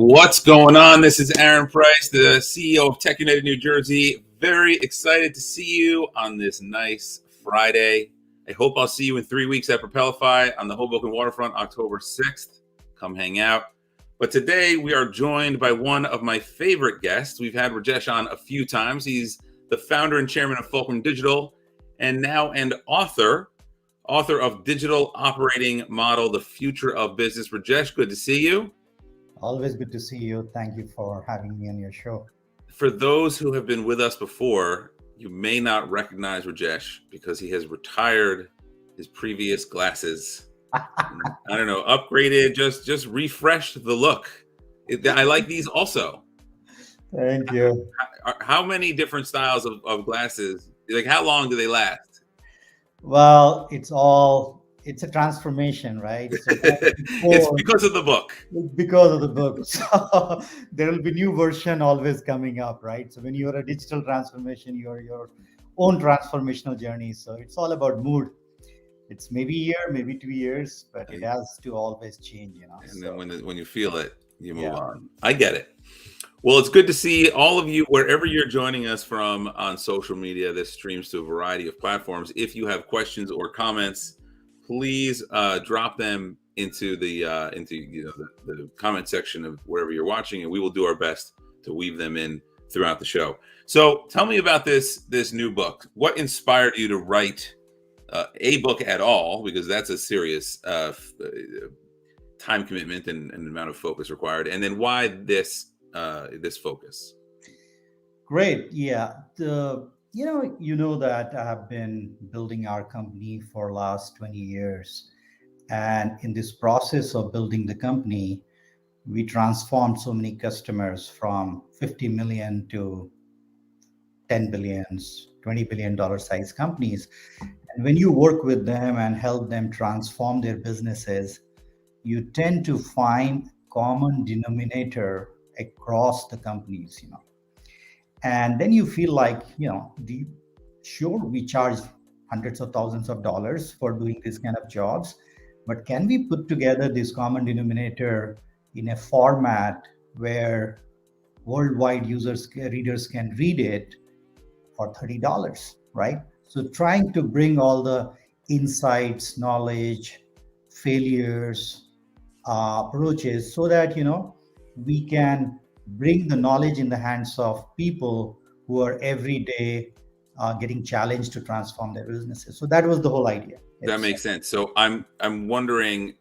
What's going on? This is Aaron Price, the CEO of Tech United New Jersey. Very excited to see you on this nice Friday. I hope I'll see you in 3 weeks at Propelify on the Hoboken Waterfront, October 6th. Come hang out. But today we are joined by one of my favorite guests. We've had Rajesh on a few times. He's the founder and chairman of Fulcrum Digital and now an author of Digital Operating Model, The Future of Business. Rajesh, good to see you. Always good to see you. Thank you for having me on your show. For those who have been with us before, you may not recognize Rajesh because he has retired his previous glasses. Upgraded, just refreshed the look. I like these also. Thank you. How many different styles of glasses? Like, how long do they last? Well, it's a transformation, right? So it's because of the book. Because of the book. So there will be new version always coming up, right? So when you're a digital transformation, you're your own transformational journey. So it's all about mood. It's maybe a year, maybe 2 years, but it has to always change, And then when you feel it, you move on. I get it. Well, it's good to see all of you wherever you're joining us from on social media. This streams to a variety of platforms. If you have questions or comments, please drop them into the comment section of wherever you're watching, and we will do our best to weave them in throughout the show. So tell me about this new book. What inspired you to write a book at all? Because that's a serious time commitment and amount of focus required. And then why this focus? Great. Yeah. You know that I have been building our company for last 20 years. And in this process of building the company, we transformed so many customers from 50 million to 10 billions, $20 billion size companies. And when you work with them and help them transform their businesses, you tend to find common denominator across the companies, And then you feel like, sure, we charge hundreds of thousands of dollars for doing this kind of jobs, but can we put together this common denominator in a format where worldwide readers can read it for $30, right? So trying to bring all the insights, knowledge, failures, approaches so that, we can bring the knowledge in the hands of people who are every day getting challenged to transform their businesses. So that was the whole idea. That makes sense. So I'm wondering,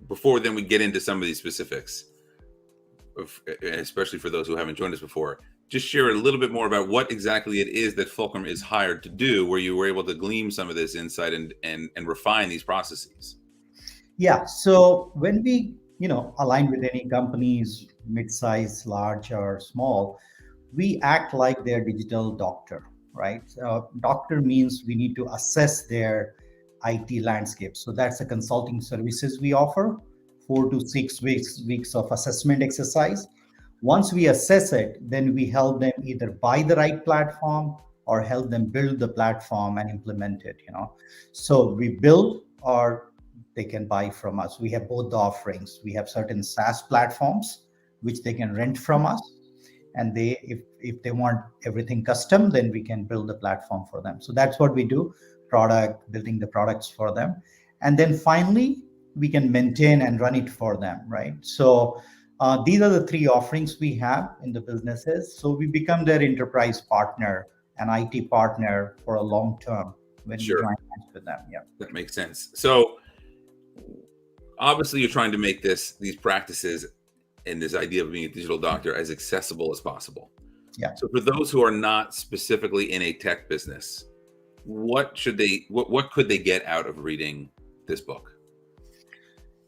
before then we get into some of these specifics, especially for those who haven't joined us before, just share a little bit more about what exactly it is that Fulcrum is hired to do, where you were able to glean some of this insight and refine these processes. Yeah. So when we, align with any companies, mid-size, large or small, we act like their digital doctor, right? Doctor means we need to assess their IT landscape. So that's the consulting services we offer, 4 to 6 weeks of assessment exercise. Once we assess it, then we help them either buy the right platform or help them build the platform and implement it, So we build or they can buy from us. We have both the offerings. We have certain SaaS platforms which they can rent from us, and if they want everything custom, then we can build the platform for them. So that's what we do, building the products for them, and then finally we can maintain and run it for them, right? So these are the 3 offerings we have in the businesses. So we become their enterprise partner and IT partner for a long term when we join hands with them. Yeah, that makes sense. So obviously you're trying to make these practices and this idea of being a digital doctor as accessible as possible. Yeah. So for those who are not specifically in a tech business, what could they get out of reading this book?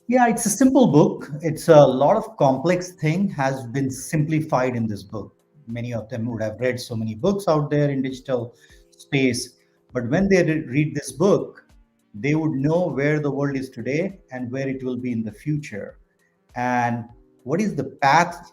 Yeah, it's a simple book. It's a lot of complex thing has been simplified in this book. Many of them would have read so many books out there in digital space, but when they read this book, they would know where the world is today and where it will be in the future, and what is the path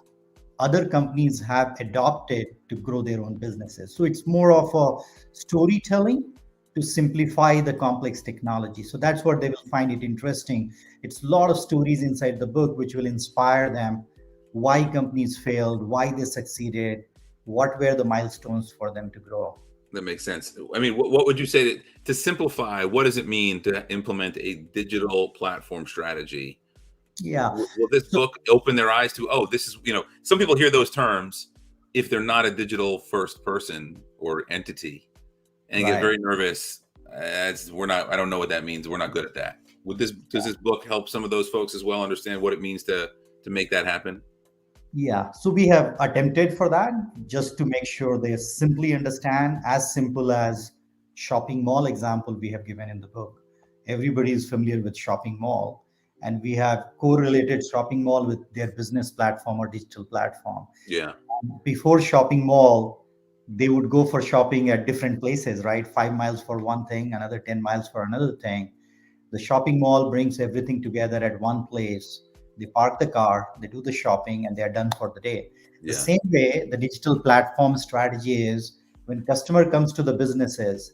other companies have adopted to grow their own businesses. So it's more of a storytelling to simplify the complex technology. So that's what they will find it interesting. It's a lot of stories inside the book which will inspire them why companies failed, why they succeeded, what were the milestones for them to grow. That makes sense. I mean, what would you say to simplify? What does it mean to implement a digital platform strategy? Yeah. Will this So, book open their eyes to, oh, this is, some people hear those terms if they're not a digital first person or entity and get right. very nervous. I don't know what that means. We're not good at that. Does this book help some of those folks as well understand what it means to make that happen? Yeah, so we have attempted for that just to make sure they simply understand, as simple as shopping mall example we have given in the book. Everybody is familiar with shopping mall, and we have correlated shopping mall with their business platform or digital platform. Yeah. Before shopping mall, they would go for shopping at different places, right? 5 miles for one thing, another 10 miles for another thing. The shopping mall brings everything together at one place. They park the car, they do the shopping, and they're done for the day. The Yeah. same way, the digital platform strategy is when customer comes to the businesses,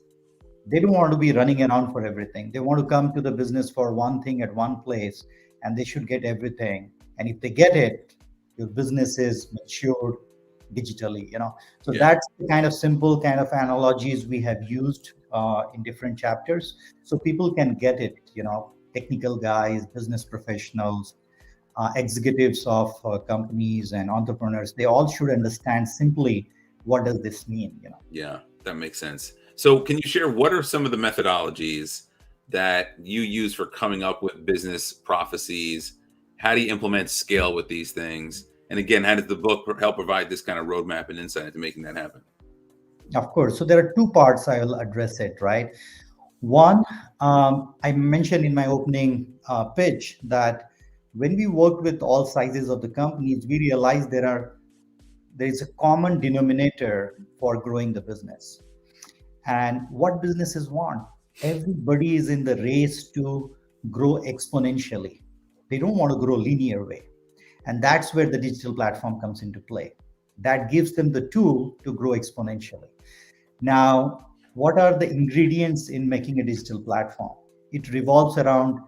they don't want to be running around for everything. They want to come to the business for one thing at one place, and they should get everything. And if they get it, your business is matured digitally. So Yeah. that's the kind of simple kind of analogies we have used in different chapters, so people can get it. Technical guys, business professionals, executives of companies, and entrepreneurs, they all should understand simply what does this mean. Yeah, that makes sense. So, can you share what are some of the methodologies that you use for coming up with business processes? How do you implement scale with these things? And again, how does the book help provide this kind of roadmap and insight into making that happen? Of course. So there are two parts I will address it, right? One, I mentioned in my opening pitch that when we worked with all sizes of the companies, we realized there is a common denominator for growing the business. And what businesses want? Everybody is in the race to grow exponentially. They don't want to grow linear way. And that's where the digital platform comes into play. That gives them the tool to grow exponentially. Now, what are the ingredients in making a digital platform? It revolves around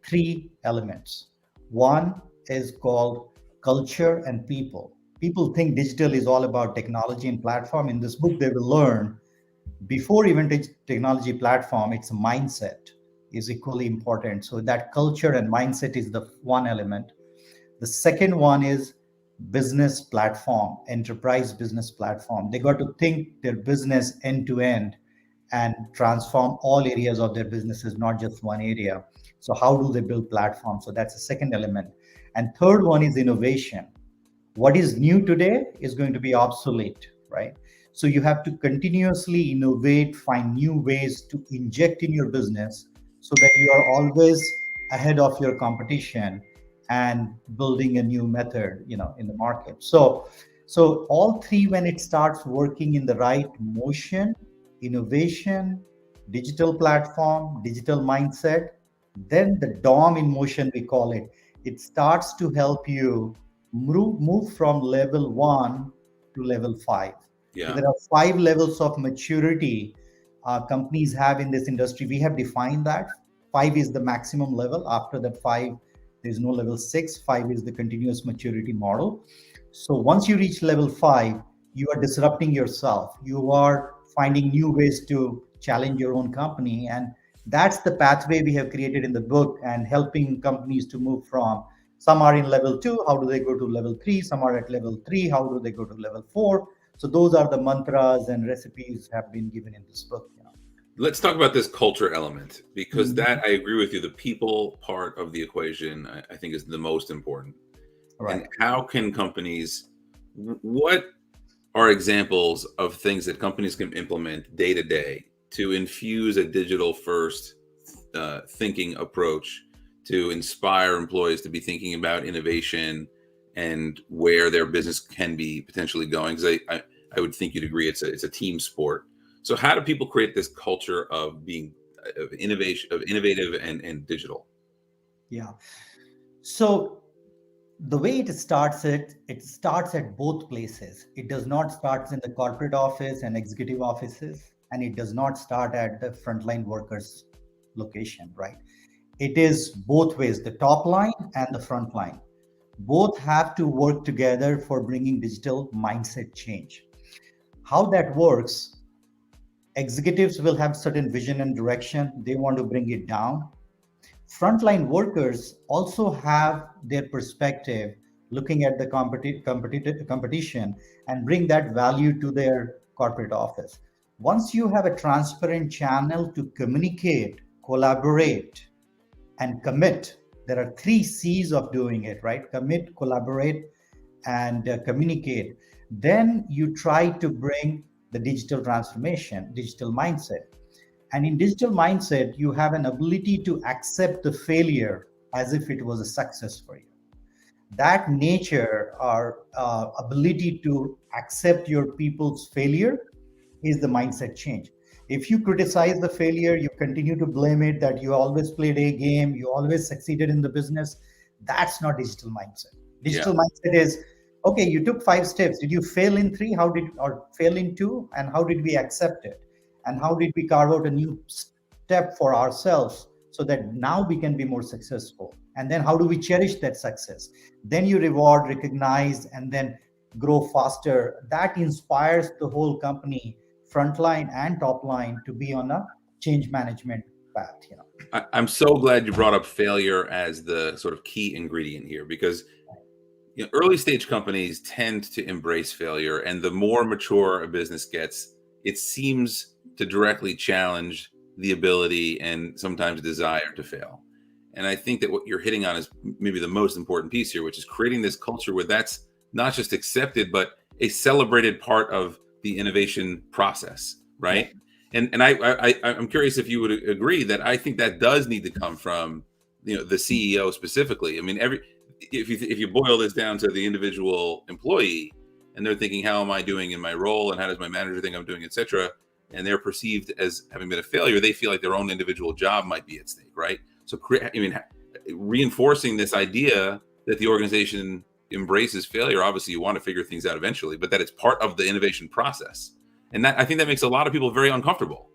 three elements. One is called culture and people. People think digital is all about technology and platform. In this book, they will learn before even technology platform, it's a mindset is equally important. So that culture and mindset is the one element. The second one is business platform, enterprise business platform. They got to think their business end to end and transform all areas of their businesses, not just one area. So how do they build platforms? So that's the second element. And third one is innovation. What is new today is going to be obsolete, right? So you have to continuously innovate, find new ways to inject in your business so that you are always ahead of your competition and building a new method in the market. So all three, when it starts working in the right motion, innovation, digital platform, digital mindset, then the dom in motion, we call it, it starts to help you move from level 1 to level 5. So Yeah. there are 5 levels of maturity companies have in this industry. We have defined that 5 is the maximum level. After that 5, there's no level 6. 5 is the continuous maturity model. So once you reach level 5, you are disrupting yourself. You are finding new ways to challenge your own company, and that's the pathway we have created in the book, and helping companies to move from, some are in level 2, how do they go to level 3, some are at level 3, how do they go to level 4. So those are the mantras and recipes have been given in this book. Let's talk about this culture element because Mhm. that I agree with you. The people part of the equation, I think, is the most important. And Right. how can companies, what are examples of things that companies can implement day to day to infuse a digital first thinking approach to inspire employees to be thinking about innovation and where their business can be potentially going? Because I would think you'd agree it's a team sport. So how do people create this culture of being of innovation, of innovative and digital? Yeah. So the way it starts at both places. It does not start in the corporate office and executive offices, and it does not start at the frontline workers location, right? It is both ways, the top line and the front line. Both have to work together for bringing digital mindset change. How that works, executives will have certain vision and direction. They want to bring it down. Frontline workers also have their perspective, looking at the competition and bring that value to their corporate office. Once you have a transparent channel to communicate, collaborate, and commit, there are three C's of doing it, right? Commit, collaborate, and communicate. Then you try to bring the digital transformation, digital mindset. And in digital mindset, you have an ability to accept the failure as if it was a success for you. That nature or ability to accept your people's failure is the mindset change. If you criticize the failure, you continue to blame it, that you always played a game, you always succeeded in the business, that's not digital mindset. Yeah. Digital mindset is, okay, you took 5 steps. Did you fail in three? How did, or fail in two? And how did we accept it? And how did we carve out a new step for ourselves so that now we can be more successful? And then how do we cherish that success? Then you reward, recognize, and then grow faster. That inspires the whole company, frontline and top line, to be on a change management path. I'm so glad you brought up failure as the sort of key ingredient here, because early stage companies tend to embrace failure, and the more mature a business gets, it seems to directly challenge the ability and sometimes desire to fail. And I think that what you're hitting on is maybe the most important piece here, which is creating this culture where that's not just accepted, but a celebrated part of the innovation process, right? Yeah. And I'm curious if you would agree that I think that does need to come from the CEO specifically. I mean, if you boil this down to the individual employee, and they're thinking, how am I doing in my role, and how does my manager think I'm doing, etc., and they're perceived as having been a failure, they feel like their own individual job might be at stake, right? So, reinforcing this idea that the organization embraces failure. Obviously, you want to figure things out eventually, but that it's part of the innovation process. And that, I think, that makes a lot of people very uncomfortable.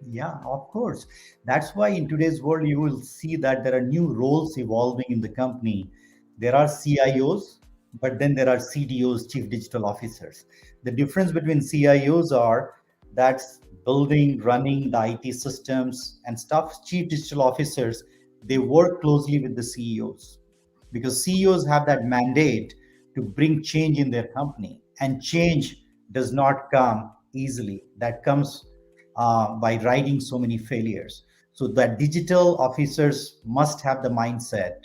Yeah, of course. That's why in today's world, you will see that there are new roles evolving in the company. There are CIOs, but then there are CDOs, Chief Digital Officers. The difference between CIOs are that's building, running the IT systems and stuff. Chief Digital Officers, they work closely with the CEOs, because CEOs have that mandate to bring change in their company, and change does not come easily. That comes by riding so many failures. So that digital officers must have the mindset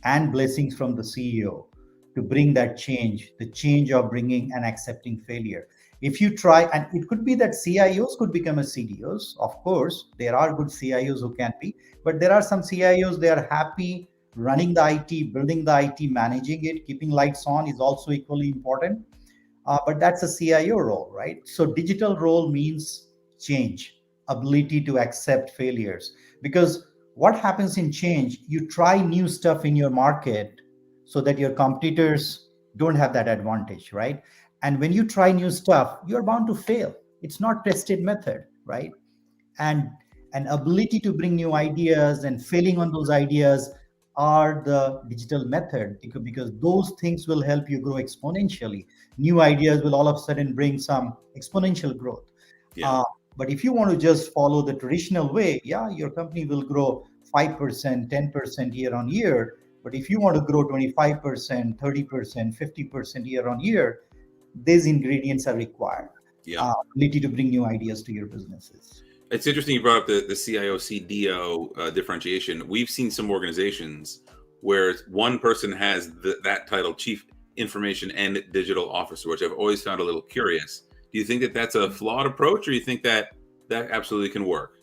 and blessings from the CEO to bring that change, the change of bringing and accepting failure. If you try, and it could be that CIOs could become a CDOs, of course, there are good CIOs who can be, but there are some CIOs, they are happy running the IT, building the IT, managing it, keeping lights on is also equally important. But that's a CIO role, right? So digital role means change, ability to accept failures. Because what happens in change, you try new stuff in your market so that your competitors don't have that advantage, right? And when you try new stuff, you're bound to fail. It's not tested method, right? And an ability to bring new ideas and failing on those ideas are the digital method, because those things will help you grow exponentially. New ideas will all of a sudden bring some exponential growth. Yeah. But if you want to just follow the traditional way, yeah, your company will grow 5%, 10% year on year. But if you want to grow 25%, 30%, 50% year on year, these ingredients are required. Yeah. Ability to bring new ideas to your businesses. It's interesting you brought up the CIO CDO differentiation. We've seen some organizations where one person has that title, Chief Information and Digital Officer, which I've always found a little curious. Do you think that that's a flawed approach, or you think that absolutely can work?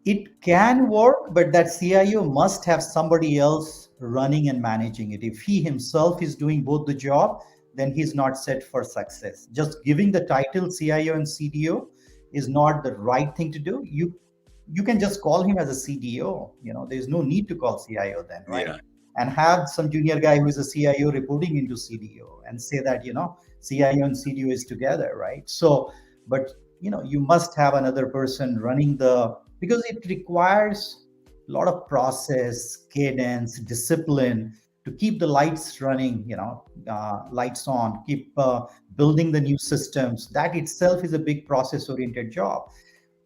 It can work, but that CIO must have somebody else running and managing it. If he himself is doing both the job, then he's not set for success. Just giving the title CIO and CDO is not the right thing to do. You can just call him as a CDO. There's no need to call CIO then, right? Yeah. And have some junior guy who is a CIO reporting into CDO and say that CIO and CDO is together, right? So, but you must have another person running because it requires a lot of process, cadence, discipline to to keep the lights running, lights on, keep building the new systems. That itself is a big process oriented job,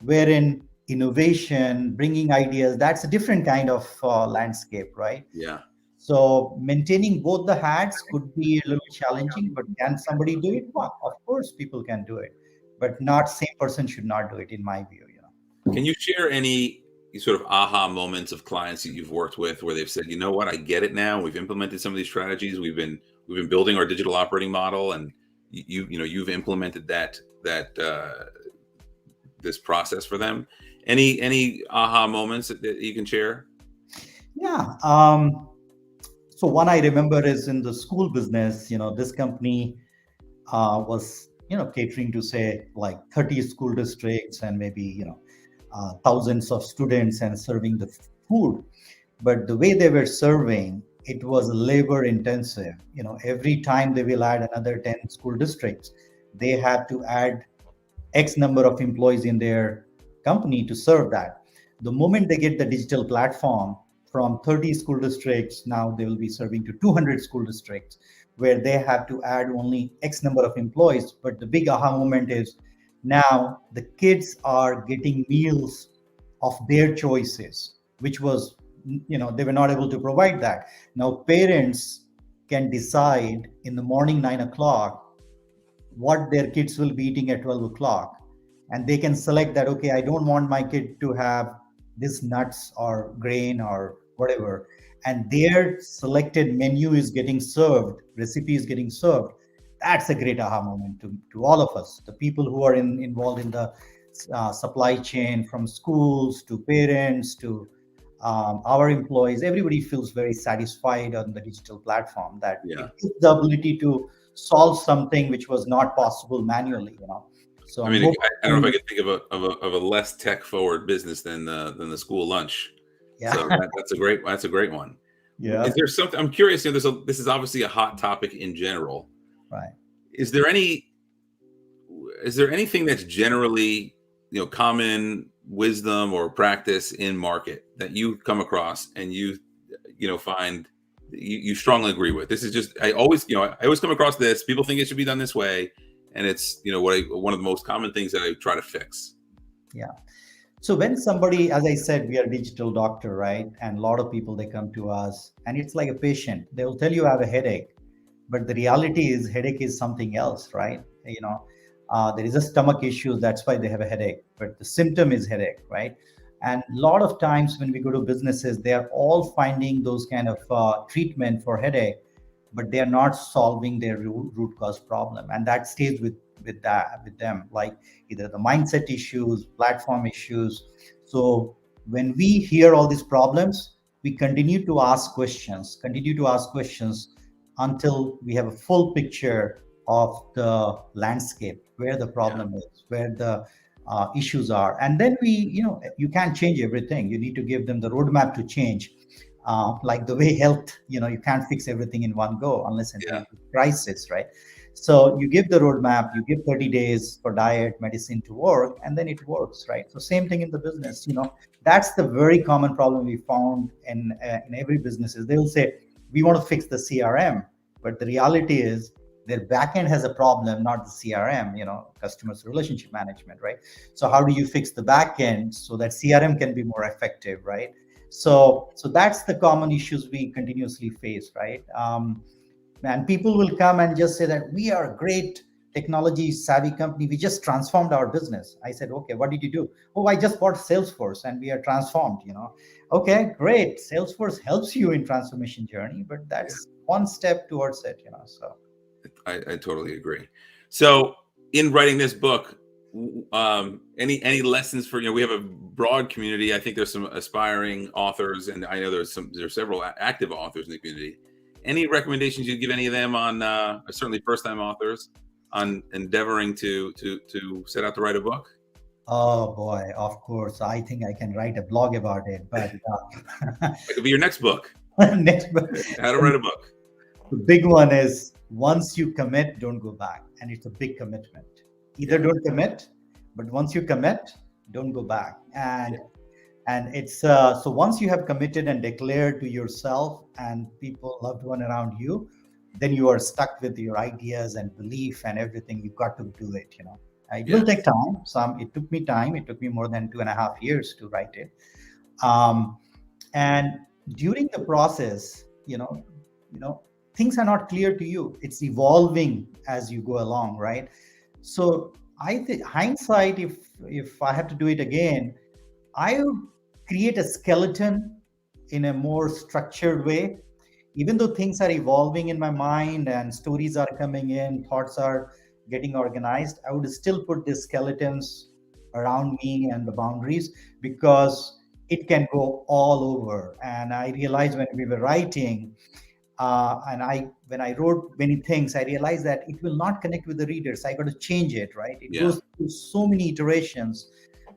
wherein innovation, bringing ideas, that's a different kind of landscape, right? Yeah. So maintaining both the hats could be a little challenging, but can somebody do it? Well, of course, people can do it, but not same person should not do it, in my view. Can you share any sort of aha moments of clients that you've worked with where they've said, you know what, I get it now. We've implemented some of these strategies. We've been building our digital operating model, and you've implemented that this process for them. Any aha moments that you can share? Yeah. So one I remember is in the school business. This company was catering to, say, like 30 school districts and maybe thousands of students and serving the food. But the way they were serving, it was labor intensive. Every time they will add another 10 school districts, they have to add X number of employees in their company to serve that. The moment they get the digital platform, from 30 school districts, now they will be serving to 200 school districts, where they have to add only X number of employees. But the big aha moment is now the kids are getting meals of their choices, which was, they were not able to provide that. Now parents can decide in the morning 9 o'clock what their kids will be eating at 12 o'clock, and they can select that, okay, I don't want my kid to have this nuts or grain or whatever, and their selected menu is getting served, recipe is getting served. That's a great aha moment to all of us, the people who are involved in the supply chain, from schools to parents to our employees. Everybody feels very satisfied on the digital platform, that Yeah. it gives the ability to solve something which was not possible manually. So I mean, I don't know if I could think of a less tech forward business than the school lunch. yeah. So that's a great one. Yeah. Is there something, I'm curious? This is obviously a hot topic in general. Right. Is there anything that's generally common wisdom or practice in market that you come across and you find you strongly agree with? This is just, I always come across this. People think it should be done this way, and it's one of the most common things that I try to fix. Yeah. So when somebody, as I said, we are a digital doctor, right? And a lot of people, they come to us and it's like a patient. They will tell you I have a headache, but the reality is headache is something else, right? There is a stomach issue. That's why they have a headache, but the symptom is headache, right? And a lot of times when we go to businesses, they are all finding those kind of treatment for headache, but they are not solving their root cause problem, and that stays with them, like either the mindset issues, platform issues. So when we hear all these problems, we continue to ask questions until we have a full picture of the landscape, where the problem is, where the issues are. And then you can't change everything. You need to give them the roadmap to change. Like the way health, you can't fix everything in one go unless it's a crisis, right? So you give the roadmap, you give 30 days for diet, medicine to work, and then it works, right? So same thing in the business. That's the very common problem we found in every business. Is they will say, we want to fix the CRM, but the reality is their backend has a problem, not the CRM, customers relationship management, right? So how do you fix the backend so that CRM can be more effective, right? So that's the common issues we continuously face, right? And people will come and just say that we are a great technology savvy company. We just transformed our business. I said, okay, what did you do? Oh, I just bought Salesforce and we are transformed, Okay, great. Salesforce helps you in transformation journey, but that's one step towards it, so. I totally agree. So in writing this book, any lessons for, we have a broad community. I think there's some aspiring authors, and I know there's several active authors in the community. Any recommendations you'd give any of them on certainly first-time authors on endeavoring to set out to write a book? Oh boy, of course. I think I can write a blog about it, but It could be your next book. next book. How to write a book. The big one is, once you commit, don't go back. And it's a big commitment. Either don't commit, but once you commit, don't go back. And And it's so once you have committed and declared to yourself and people, loved one around you, then you are stuck with your ideas and belief and everything. You've got to do it. It will Yes. take time. It took me time. It took me more than 2.5 years to write it. um, and during the process, things are not clear to you. It's evolving as you go along, right? So I think hindsight, if I have to do it again, I would create a skeleton in a more structured way. Even though things are evolving in my mind and stories are coming in, thoughts are getting organized, I would still put the skeletons around me and the boundaries, because it can go all over. And I realized when we were writing, when I wrote many things, I realized that it will not connect with the readers. I got to change it, right? It Yeah. goes through so many iterations.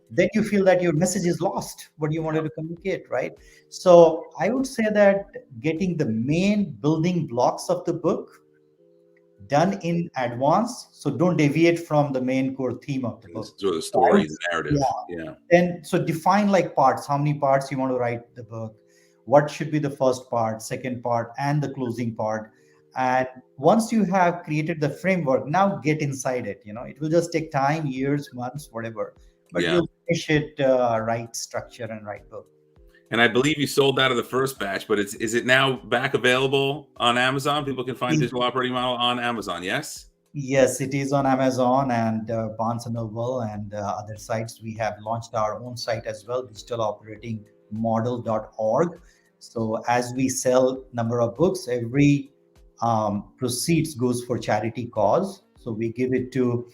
Then you feel that your message is lost, what you wanted to communicate, right? So I would say that getting the main building blocks of the book done in advance, so don't deviate from the main core theme of the book. Sort of the So I story, would, the yeah, narrative. Yeah. and so define like parts, how many parts you want to write the book, what should be the first part, second part, and the closing part. And once you have created the framework, now get inside it. It will just take time, years, months, whatever, but Yeah. you'll finish it right structure and right book. And I believe you sold out of the first batch, but is it now back available on Amazon? People can find Digital Operating Model on Amazon, yes? Yes, it is on Amazon and Barnes and Noble and other sites. We have launched our own site as well, digitaloperatingmodel.org. So as we sell number of books, every proceeds goes for charity cause. So we give it to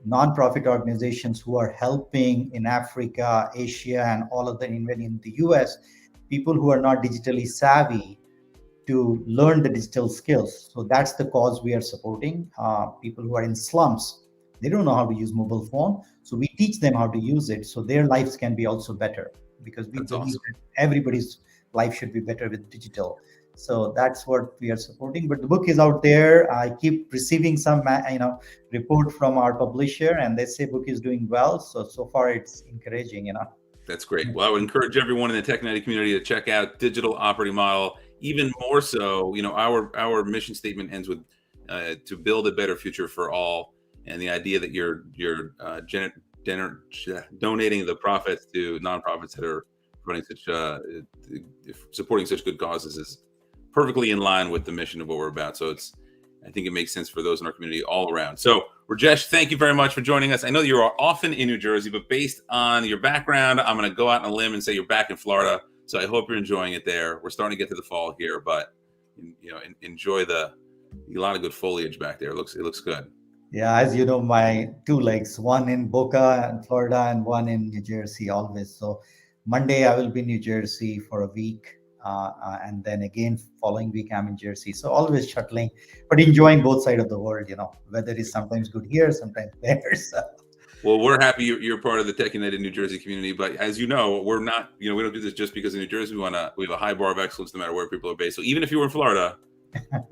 nonprofit organizations who are helping in Africa, Asia, and all of the even in the US, people who are not digitally savvy to learn the digital skills. So that's the cause we are supporting. People who are in slums, they don't know how to use mobile phone. So we teach them how to use it so their lives can be also better, because we That's believe awesome. that everybody's life should be better with digital. So that's what we are supporting. But the book is out there. I keep receiving some, report from our publisher, and they say book is doing well. So far it's encouraging. That's great. Well, I would encourage everyone in the TechNeti community to check out Digital Operating Model. Even more so, our mission statement ends with to build a better future for all, and the idea that you're donating the profits to nonprofits that are running supporting such good causes is perfectly in line with the mission of what we're about. So I think it makes sense for those in our community all around. So Rajesh, thank you very much for joining us. I know you are often in New Jersey, but based on your background, I'm going to go out on a limb and say you're back in Florida. So I hope you're enjoying it there. We're starting to get to the fall here, but enjoy a lot of good foliage back there. It looks good. Yeah, as you know, my two legs, one in Boca and Florida and one in New Jersey always. So Monday I will be in New Jersey for a week. And then again, following week I'm in Jersey. So always shuttling, but enjoying both sides of the world. Weather is sometimes good here, sometimes there. So. Well, we're happy you're part of the Tech United New Jersey community, but as you know, we're not, we don't do this just because in New Jersey we have a high bar of excellence no matter where people are based. So even if you were in Florida,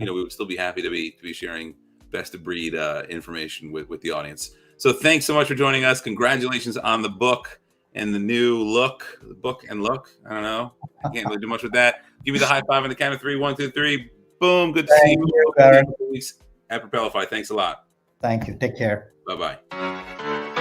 we would still be happy to be sharing best of breed information with the audience. So thanks so much for joining us. Congratulations on the book and the new book and look. I don't know. I can't really do much with that. Give me the high five on the count of 3. 1, 2, 3. Boom. Good to see you. Karen. At Propelify. Thanks a lot. Thank you. Take care. Bye-bye.